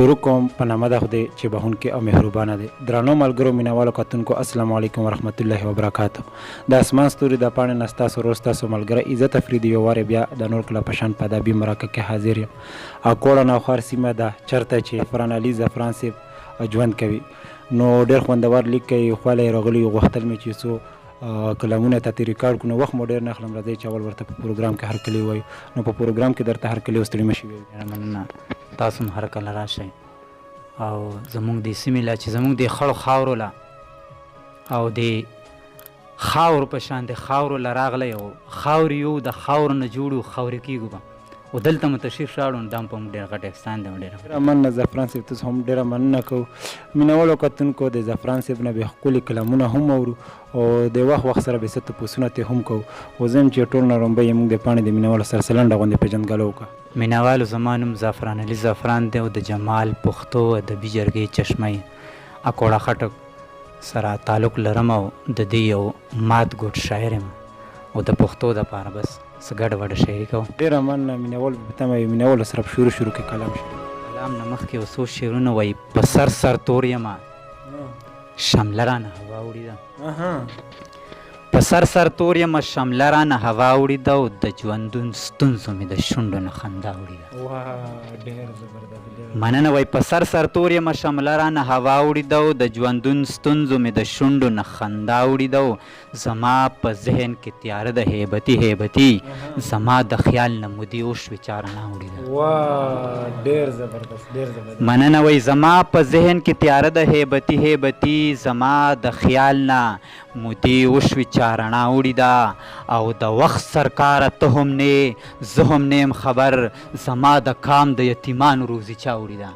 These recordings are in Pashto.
شروع کوم په نامه د خدای چې بخښونکی او مهربانه دی. درنو ملګرو مینوالو کتونکو السلام علیکم ورحمت الله وبرکاته. د اسمان ستوري د پاڼې نه ستاسو ورور ستاسو ملګری عزت افریدي یو وارې بیا د نور کله په شان په ادبي مرکه کې حاضر یم. اکوړه نوخار سیمه ده چېرته چې فرانالي زعفران صاحب ژوند کوي نو ډېر خوندور لیک کوي. خواله یې راغلي غوښتل مې چې څو کلامونه ته ریکارډ کړو. وخت مو ډېر نه اخلم، راځئ چې اول ورته په پروګرام کې هرکلی وایو. نو په پروګرام کې درته هرکلی وستړي مه شي وایو. مننه، تاسو هم هر کله راشئ او زمونږ د سیمې له چې زمونږ د خړو خاورو له او د خاورو په شان د خاورو له راغلی او خاورې یو د خاورو نه جوړو خاورې کېږو به او دلته مو تشریف راوړو. دا هم په موږ ډېر غټ احسان دی. ډېره مننه زعفران صاحب، تاسو هم ډېره مننه کوو. مینهوالو کتونکو د زعفران صاحب نه بیا ښکلي کلامونه هم اورو او د وخت سره بې څه تپوسونه ترې هم کوو. خو زه یم چې ټول نه لومړی یې موږ د پاڼې د مینهوالو سره څه لنډه غوندې پېژندګلو وکړه. مینهوالو زما نوم زعفران علي زعفران دی او د جمال پښتو ادبي جرګې چشمه اکوړه خټک سره تعلق لرم او د دې یو مات ګوټ شاعر یم او د پښتو دپاره بس څه ګډه وډه شاعري کوم. ډېره مننه. مینهوال په تمه یو مینهوالو سره په شروع کې کلام شي. کلام نه مخکې یو څو شعرونه وایي. په سر تور یمه شمله رانه هوا وړې ده. په سر تور یمه شمله رانه هوا وړې ده او د ژوندون ستونزو مې د شونډو نه خندا وړې ده. مننه. وایي په سر تور یمه شمله رانه هوا وړې ده او د ژوندون ستونزو مې د شونډو نه خندا وړې ده او زما په ذهن کې تیاره ده هیبتي زما د خیال نه مودې وشوې چارڼا وړې ده. ډېر زبردست. مننه. وایي زما په ذهن کې تیاره ده هیبتي زما د خیال نه مودې وشوې چارڼا وړې ده او د وخت سرکاره ته هم نه زه هم نه یم خبر زما د کام د یتیمانو روزي چا وړې ده.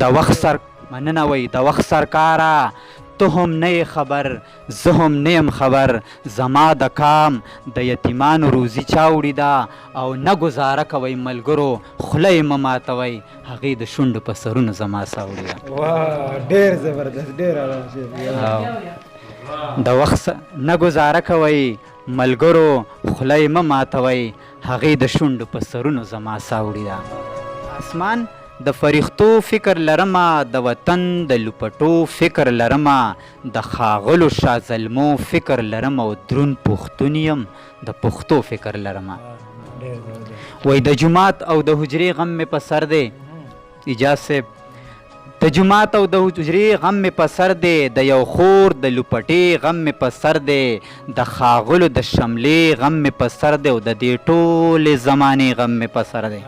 د وخت مننه. وایي د وخت سرکاره ته هم نه خبر زه هم نه یم خبر زما د کام د یتیمانو روزي چا وړې ده او نه ګزاره کوئ ملګرو خوله یې مه ماتوئ هغې د شونډو په سرونو زما سا وړې ده. ډېر زبردست. ډېر د وخت نه ګزاره کوئ ملګرو خوله یې مه ماتوئ هغې د شونډو په سرونو زما سا وړې ده. اسمان د فرښتو فکر لرمه د وطن د لوپټو فکر لرمه د ښاغلو شازلمو فکر لرمه او دروند پښتون یم د پښتو فکر لرمه. وایي د جومات او د حجرې غم مې په سر دی. اجاز صاحب. د جومات او د حجرې غم مې په سر دی د یو خور د لوپټې غم مې په سر دی د ښاغلو د شملې غم مې په سر دی او د دې ټولې زمانې غم مې په سر دی.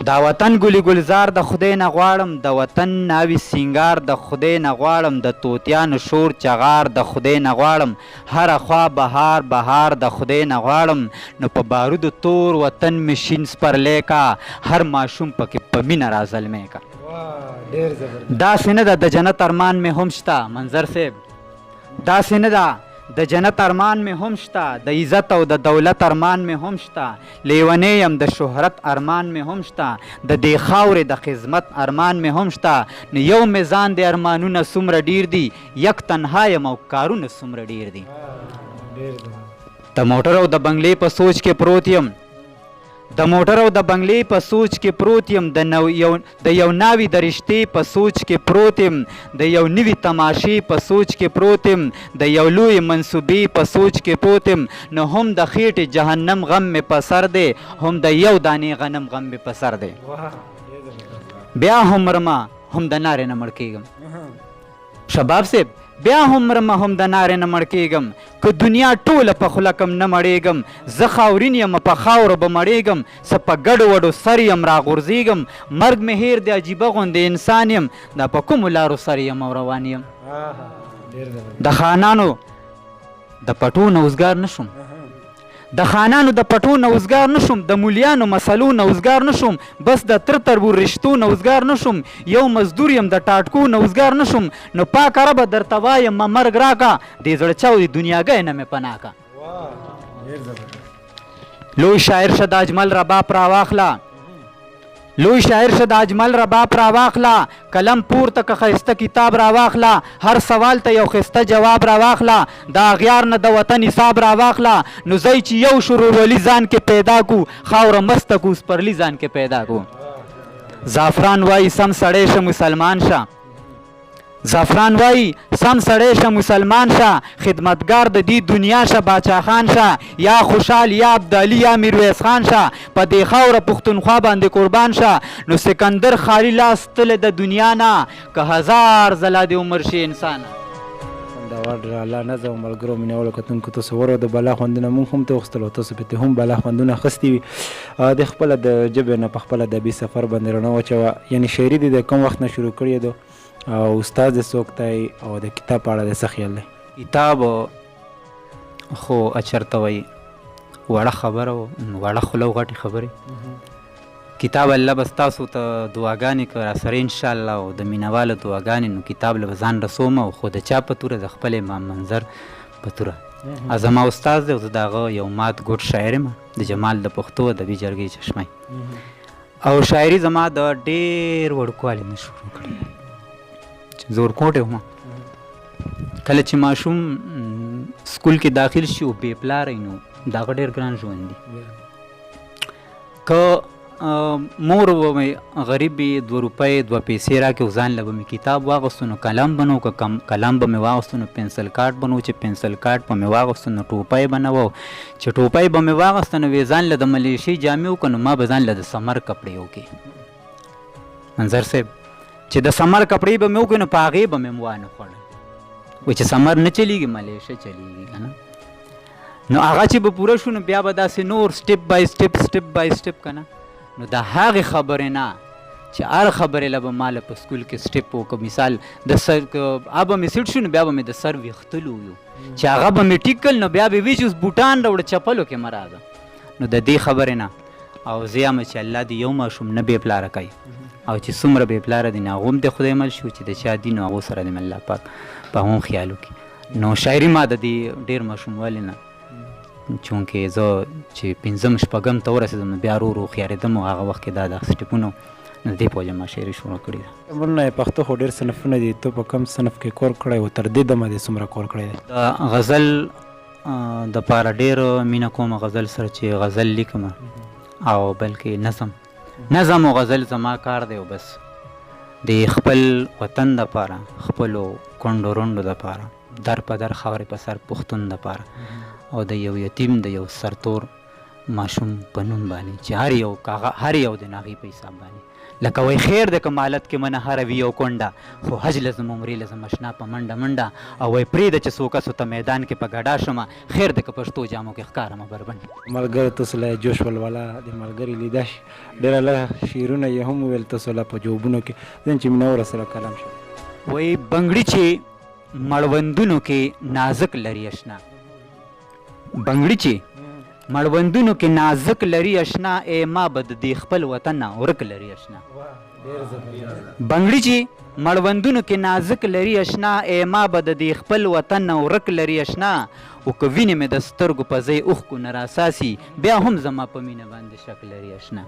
دا وطن ګلي ګلزار د خدای نه غواړم د وطن ناوي سینګار د خدای نه غواړم د توتیانو شور چغار د خدای نه غواړم هره خوا بهار د خدای نه غواړم نو په بارودو تور وطن مې شین سپرلی کا هر ماشوم پکې په مینه رازلمی کا. داسې نه ده د جنت ارمان مې هم شته منظر صاحب. داسې نه ده د جنت ارمان مې هم شته د عزت او د دولت ارمان مې هم شته لیونی یم د شهرت ارمان مې هم شته د دې خاورې د خدمت ارمان مې هم شته نو یو میزان د ارمانونه څومره ډیر دي یک تنها یم او کارونه څومره ډیر دي. د موټر او د بنګلې په سوچ کې پروت یم د موټر او د بنګلې په سوچ کې پروت یم د یو ناوي د رشتې په سوچ کې پروت یم د یو نوي تماشې په سوچ کې پروت یم د یو لوی منصوبې په سوچ کې پروت یم نو هم د خېټې جهنم غم مې په سر دی هم د یو دانې غنم غم مې په سر دی. بیا هم مرمه هم د نارې نه مړ کېږم. شباب صاحب. بیا هم مرمه هم د نارې نه مړ کېږم که دنیا ټوله په خوله کم نه مړېږم زه خاورین یم په خاورو به مړېږم څه په ګډو وډو سر یم راغورځېږم مرګ مې هیر د عجیبه غوندې انسان یم دا په کومو لارو سر یم او روان یم. د خانانو د پټو نه اوزګار نه شوم د خانانو د پټو نه اوزګار نه شوم د مولیانو مسلو نه اوزګار نه شوم بس د تر تربور رشتو نه اوزګار نه شوم یو مزدور یم د ټاټکو نه اوزګار نه شوم نو پاک ربه درته وایم ما مرګ راکه دې زړه چاو د دنیاګۍ نه مې پناه که. لوی شاعر شه د اجمل رباب راواخله لوی شاعر شه د اجمل رباب راواخله قلم پورته که ښایسته کتاب راواخله هر سوال ته یو ښایسته جواب راواخله د اغیار نه د وطن حساب راواخله نو ځئ چې یو شروع ولی ځان کې پیدا کو خاوره مسته کو سپرلي ځان کې پیدا کو. زعفران وای سم سړی شه مسلمان شه زعفران وای سم سړی شه مسلمان شه خدمتګار د دې دنیا شه باچا خان شه یا خوشحال یا عبدالي یا میرویس خان شه په دې خاوره پښتونخوا باندې قربان شه نو سکندر خالی لاس تله د دنیا نه که هزار ځله د عمر شي انسان خوندور الله نظم ملګرو مینهوالو کتونکو تاسو ورو د بلا خوندونه مونږ هم ته اخیستل او تاسو پکې هم بلا خوندونه اخیستي وي د خپله د ژبې نه په خپله ادبي سفر باندې رڼا واچوه یعنې شاعري دې د کوم وخت نه شروع کړې ده او استاد دې څوک دی او د کتاب په اړه دې څه خیال دی کتاب خو اچرته وایي وړه خبره وړه خوله او غټې خبرې کتاب الله بس تاسو ته دعاګانې که راسره انشاءالله او د مینهواله دعاګانې نو کتاب له به ځان رسوم او خو د چا په توره د خپل امام منظر په توره زما استاد دی او زه د هغه یو مات ګوټ شاعر یم د جمال د پښتو ادبي جرګې چشمه او شاعري زما د ډېر وړوکوالي نه شروع کړې زورکوټ یم کله چې ماشوم سکول کې داخل شي او بې پلاره نو د هغه ډېر ګران ژوند دي که مور به مې غریب وي 2 روپۍ 2 پیسې راکړي او ځان له به مې کتاب واغوستو نو قلم به نو که قلم به مې واغوستو نو پنسل کارت به نو چې پنسل کارت به مې واغوستو نو ټوپۍ به نه وه چې ټوپۍ به مې واغوسته نو وې ځان له د ملیشي جامې وکړه نو ما به ځان له د سمر کپړې وکړي منظر صاحب چې د سمر کپړې به مې وکړي نو په هغې به مې وانه خوړل وایي چې سمر نه چلیږي ملیشه چلیږي که نه نو هغه چې به پوره شو نو بیا به داسې نور سټپ بای سټپ که نه نو د هغې خبرې نه چې هر خبرې له به ما له په سکول کې سټپ وکړه مثال د سر هغه به مې سیټ شو نو بیا به مې د سر ویښتلو ویو چې هغه به مې ټیک کړل نو بیا به وي چې اوس بوټان راوړه چپلو کې مه راځه نو د دې خبرې نه او زه یم چې الله دې یو ماشوم نه بې پلاره کوي او چې څومره بې پلاره دي نو هغه هم د خدای مل شو چې د چا دي نو هغو سره دې الله پاک په هم خیال وکړي نو شاعري ما د دې ډېر ماشوموالي نه چونکې زه چې 5م 6م ته ورسېدم نو بیا ورو ورو هوښیارېدم او هغه وخت کې دا د سټپونه نو دې په وجه ما شاعري شروع کړې ده عمرونه یې پښتو خو ډېر صنفونه دي ته په کم صنف کې کور کړی و تر دې دمه دې څومره کور کړی دی د غزل دپاره ډېر مینه کوم غزل سره چې غزل لیکم او بلکې نظم او غزل زما کار دی او بس د خپل وطن دپاره خپلو کونډو رونډو دپاره در په در خاورې په سر پښتون دپاره او د یو یتیم د یو سرتور ماشوم په نوم باندې چې هر یو د هغې په حساب باندې لکه وای خیر د کمالت کې منه هره وي یو کونډه خو حج لزم عمرې لزم اشنا په منډه منډه او وای پرېږده چې څو کسو ته میدان کې په ګډا شمه خیر د که پښتو جامو کې ښکارمه بربنډ ملګرو تاسو له جوش ولوله د ملګري لیده شي ډېره لږه شعرونه یې هم وویل تاسو له په جوابونو کې ځین چې منوره سره کلام شو وای بنګړي چې مړوندونو کې نازک لري اشنا بنګړي چې مړوندونو کې نازک لري اشنا ای ما به د دې خپل وطن نه ورک لري اشنا بنګړي چې مړوندونو کې نازک لري اشنا ای ما به د دې خپل وطن نه ورک لري اشنا او که وینې مې د سترګو په ځای اوښکو نه راساسي بیا هم زما په مینه باندې شک لري اشنا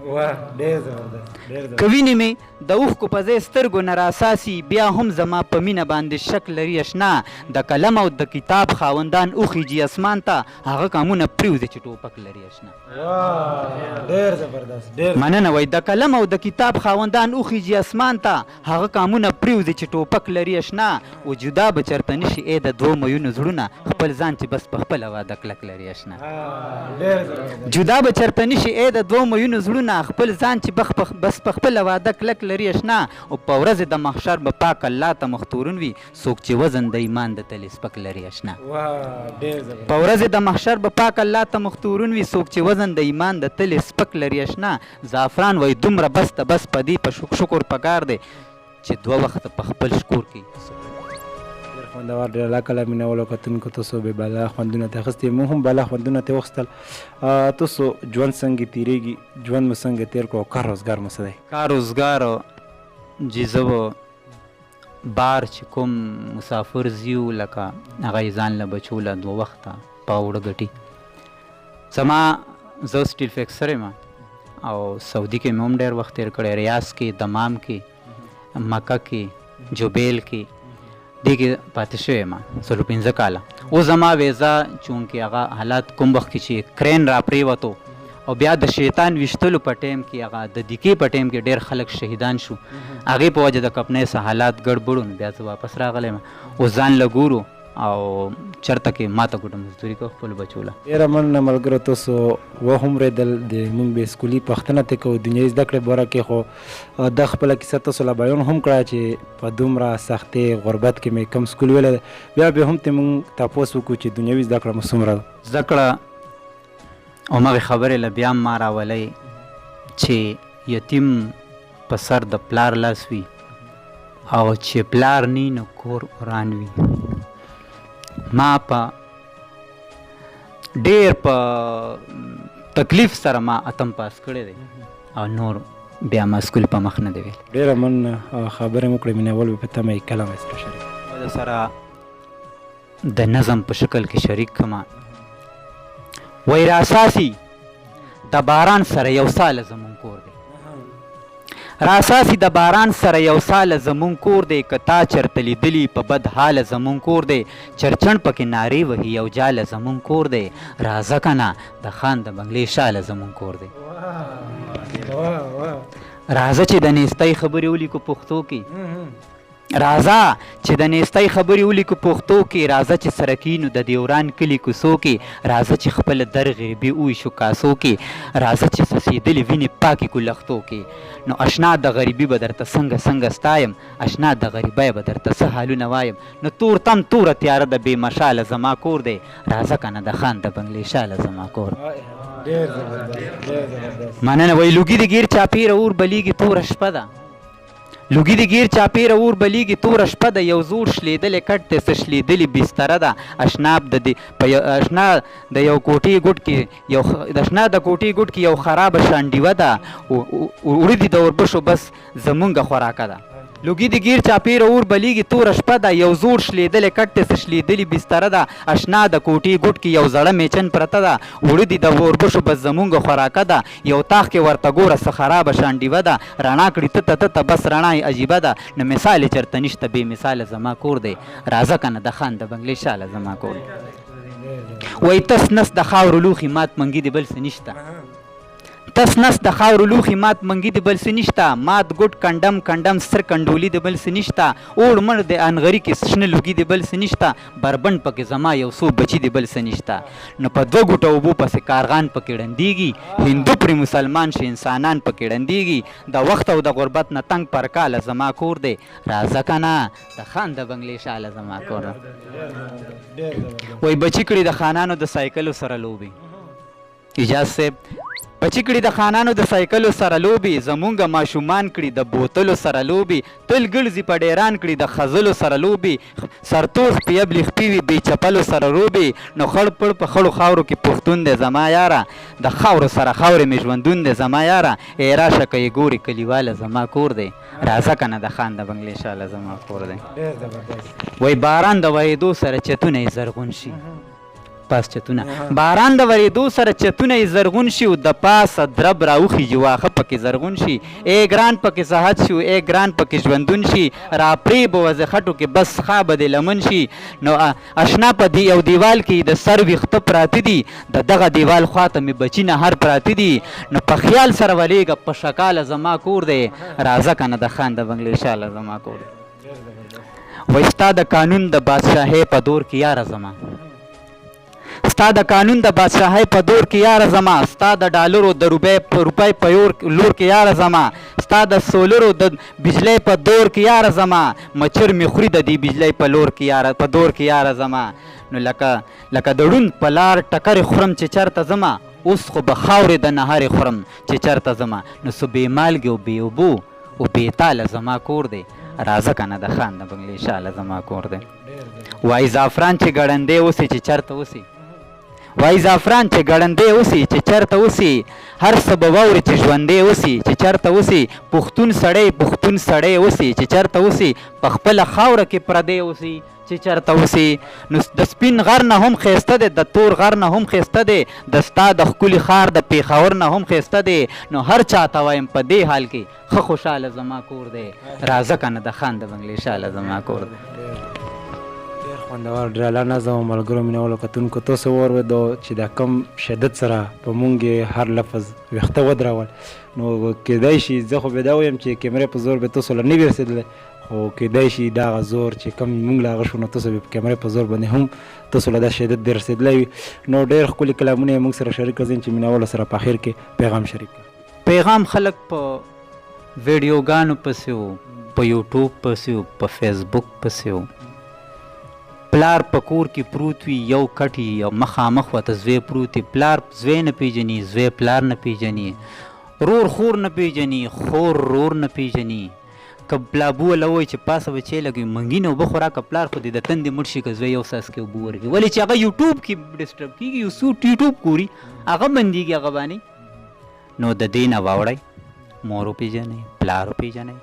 که وینې مې د اوښکو په ځای سترګو نه راساسي بیا هم زما په مینه باندې شک لري اشنا د قلم او د کتاب خاوندان اوخیږي اسمان ته هغه کامونه پرېوځي چې ټوپک لري اشنا مننه وای د قلم او د کتاب خاوندان اوخیږي اسمان ته هغه کامونه پرېوځي چې ټوپک لري اشنا و جدا به چرته نشي ای د 2 میونو زړونه خپل ځان چې بس په خپله واده کلک لري اشنا جدا به چرته نشي ای د 2 میونو زړونه خپل ځان چې بس په خپله واده کلک لري اشنا او په ورځې د محشر به پاک الله ته مختورون وي څوک چې وزن د ایمان د تلې سپک لري اشنا په ورځې د محشر به پاک الله ته مختورون وي څوک چې وزن د ایمان د تلې سپک لري اشنا زعفران وای دومره بس ته بس په دې په شکر پکار دی چې 2 وخته په خپل شکور کې خوندور ډېر الله کله مینهوالو کتونکو تاسو بې بلا خوندونه ترې اخیستي موږ هم بلا خوندونه ترې واخیستل تاسو ژوند څنګه تېرېږي ژوند مو څنګه تېر کړو او کار روزګار مو څه دی کار روزګار چې زه به بار چې کوم مسافر زیو لکه هغه یې ځان له بچو له 2 وخته په اوړه ګټي زما زه سټیل فیکسر یم او سعودي کې مې هم ډېر وخت تېر کړی ریاض کې دمام کې مکه کې جوبیل کې دې کې پاتې شوی یم 15 کاله اوس زما ویزا چونکې هغه حالات کوم وخت کې چې کرین را پرېوتو او بیا د شیطان ویشتلو په ټیم کې هغه د دیکې په ټیم کې ډېر خلک شهیدان شو هغې په وجه د کپنۍ څه حالات ګډبډ نو بیا زه واپس راغلی یم اوس ځان له ګورو او چېرته کې ماته ګوټه مزدوري کوو خپلو بچو له ډېره مننه ملګرو تاسو وهومرېدل د موږ بې سکولي پوښتنه ترې کوو دنیایي زده کړې باره کې خو دا خپله کیسه تاسو له بیان هم کړه چې په دومره سختې غربت کې مې کوم سکول ویلی بیا بیا هم ترې موږ تپوس وکړو چې دنیوي زده کړه مو څومره ده زده کړه همغې خبرې له بیا هم ما راولی چې یتیم په سر د پلار لاس وي او چې پلار نی نو کور وران وي ما په ډېر په تکلیف سره ما اتم پاس کړی دی او نور بیا ما سکول په مخ نه دی ویل ډېره مننه خبرې مو کړې مینه وال په تمه یې کله مې سره شریک د سره د نظم په شکل کې شریک کما وای راساسي د باران سره یو سال زمون کور دی راساسي د باران سره یو سال زمون کور دی که تا چرته لیدلي په بد حال زمون کور دی چرچن پکې نارې وهي یو جال زمون کور دی راځه کنه د خان د بنګلې شال زمون کور دی راځه چې د نیستۍ خبرې ولیکو پښتو کې راځه چې د نیستۍ خبرې ولیکو پښتو کې راځه چې سرکینو د دیوران کلي کوڅو کې راځه چې خپل در غریبي وویشو کاسو کې راځه چې څڅېدلې وینې پاکې کړو لښتو کې نو اشنا د غریبي به درته څنګه ستایم اشنا د غریبۍ به درته څه حالونه وایم نو تور تم توره تیاره د بې مشاله زما کور دی راځه که نه د خان د بنګلې شاله زما کور مننه وایي لوګي د ګیر چاپېره اور بلیږي توره شپه ده لوګي د ګیر چاپېره اور بلیږي توره شپه ده یو زوړ شلېدلې کټ دی څه شلېدلې بستره ده اشنا د یو کوټې ګوټ کې اشنا د کوټې ګوټ کې یو خرابه شانډیوه ده وړه دي د اوربشو بس زمونږ خوراکه ده لوګي د ګیر چاپېره اور بلیږي توره شپه ده یو زوړ شلېدلې کټ دی څه شلېدلې بستره ده اشنا د کوټې ګوټ کې یو زړه میچن پرته ده وړه دي د اوربشو بس زمونږ خوراکه ده یو تاخ کې ورته ګوره څه خرابه شانډیوه ده رڼا کړي ته بس رڼا یې عجیبه ده نو مثال یې چېرته نشته بې مثاله زما کور دی راځه که نه د خان د بنګلې شاله زما کور وایي تس نس د خاورو لوښي مات منګي د بل څه نشته تس نس د خاورو لوښي مات منګي د بل څه نشته مات ګوټ کنډم ستر کنډولي د بل څه نشته اوړ مړ د انغري کې شنه لوګي د بل څه نشته بربند پکې زما یو څو بچي د بل څه نشته نو په دوه ګوټه اوبو پسې کارغان پکې ړندېږي هندو پرې مسلمان شي انسانان پکې ړندېږي د وخت او د غربت نه تنګ پر کاله زما کور دی راځه که نه د خان د بنګلې شاله زما کور وایي بچي کړي د خانانو د سایکلو سره لوبې اجاز صاحب بچی کړي د خانانو د سایکلو سره لوبي زمونږ ماشومان کړي د بوتلو سره لوبي تل ګرځي په ډیران کړي د خزلو سره لوبي سرتوخ پیبلی خپي وي بې چپلو سره روبي نو خړ پړ په خړو خاورو کې پښتون دی زما یاره د خاورو سره خاورې مې ژوندون دی زما یاره ای راشه که یې ګورې کلیواله زما کور دی راځه که نه د خان د بنګلې شاله زما کور دی وایي باران د ورېدو سره چتونه یې زرغون شي پاس چتونه باران د ورېدو سره چتونه یې زرغون شي او د پاسه درب راوخیږي واښه پکې زرغون شي ای ګران پکې صحت شي ای ګران پکې ژوندون شي راپرې به وځه خټو کې بس خا به دې لمن شي نو اشنا په یو دیوال کې د سر ویښته پراته دي د دغه دیوال خواته مې بچي نهر پراته دي نو په خیال سره ولېږه په شکاله زما کور دی راځه که نه د خان د بنګلې شاله زما کور دی وایي ستا د قانون د بادشاهۍ په دور کې یاره زما ستا د قانون د بادشاهۍ په دور کې یاره زما ستا د ډالرو د روپۍ په لور کې یاره زما ستا د سولرو د بجلۍ په دور کې یاره زما مچر مې خوري د دې بجلۍ په دور کې یاره زما نو لکه د ړوند په لار ټکرې خورم چې چېرته ځمه اوس خو به خاورې د نهرې خورم چې چېرته ځمه نو څه بې مالګې او بې اوبو او بې تاله زما کور دی راځه که نه د خان د بنګلې شاله زما کور دی وایي زعفران چې ګړندی اوسي چې چېرته اوسي وای زعفران چې ګړندی اوسي چې چېرته اوسي هر څه به واوري چې ژوندی اوسي چې چېرته اوسي پښتون سړی اوسي چې چېرته اوسي په خپله خاوره کې پردی اوسي چې چېرته اوسي نو د سپین غر نه هم ښایسته دی د تور غر نه هم ښایسته دی د ستا د ښکلي ښار د پېښور نه هم ښایسته دی نو هر چا ته وایم په دې حال کې ښه خوشحاله زما کور دی راځه که نه د خان د بنګلې شاله زما کور دی خوندور ډرامه نظم او ملګرو مینوالو کتونکو تاسو واورېدو چې دا کم شدت سره په مونږ هر لفظ ویښته ودرول نو کیدای شي زه خو به دا وایم چې کیمرې په زور به تاسو له نه وي رسېدلی خو کیدای شي دا هغه زور چې کم مونږ له هغه شو نو تاسو به په کیمرې په زور باندې هم تاسو له دا شدت دې رسېدلی وي نو ډېر ښکلي کلامونه یې مونږ سره شریک کړل چې مینوالو سره په اخر کې پیغام شریک کړه. پیغام خلک په ویډیوګانو پسې وو، په یوټیوب پسې وو، په فیسبوک پسې وو. پلار په کور کې پروت وي، یو کټ یې او مخامخ ورته زوی پروت وي، پلار زوی نه پیژني، زوی پلار نه پیژني، رور خور نه پیژني، خور رور نه پیژني. که پلابو له وایي چې پاسه به چی لګوي منګي نه اوبه خو راکړه، پلار خو دې د تندې مړ شي که زوی یو څاڅکې اوبه ورکړي، ولې چې هغه یوټیوب کې ډسټرب کېږي، یوټیوب ګوري هغه بندېږي هغه باندې. نو د دې نه واوړئ، مور وپېژنئ، پلار وپېژنئ.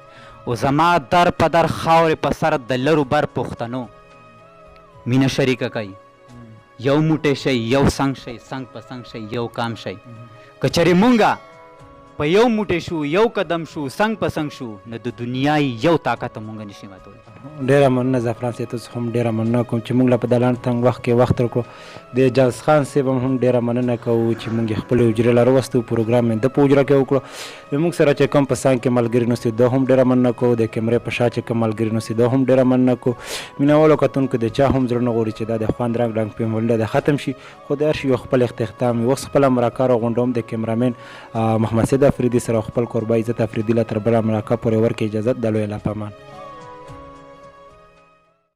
او زما در په در خاورې په سر د لرو بر پښتنو مینه شریکه کوي، یو موټی شئ، یو څنګ شئ، څنګ په څنګ شئ، یو کام شئ. که چېرې مونږه په یو موټی شو، یو قدم شو، څنګ په څنګ شو، نو د دنیا یو طاقت مونږ نشي ماتولی. ډېره مننه زعفران صاحب، تاسو هم ډېره مننه کوم چې موږ له په دا لنډ تنګ وخت کې وخت راکړو. د اجاز خان صاحب هم ډېره مننه کوو چې موږ یې خپلې حجرې له راوستو، پروګرام یې ده په حجره کې وکړو. د موږ سره چې کوم په څنګ کې ملګري نوستي ده هم ډېره مننه کوو. د کیمرې په شا چې کوم ملګري نوستي ده هم ډېره مننه کوو. مینوالو کتونکو د چا هم زړه نه غواړي چې دا د خوند رنګ رنګ پیمولنده ده ختم شي، خو د هر شي یو خپل اختتام وي. اوس خپله مراکه راغونډوم د کیمرامین محمد سید افریدي سره خپل کوربه عزت افریدي له تر بله مراکه پورې ورکړي اجازت. د لوی الله په امان.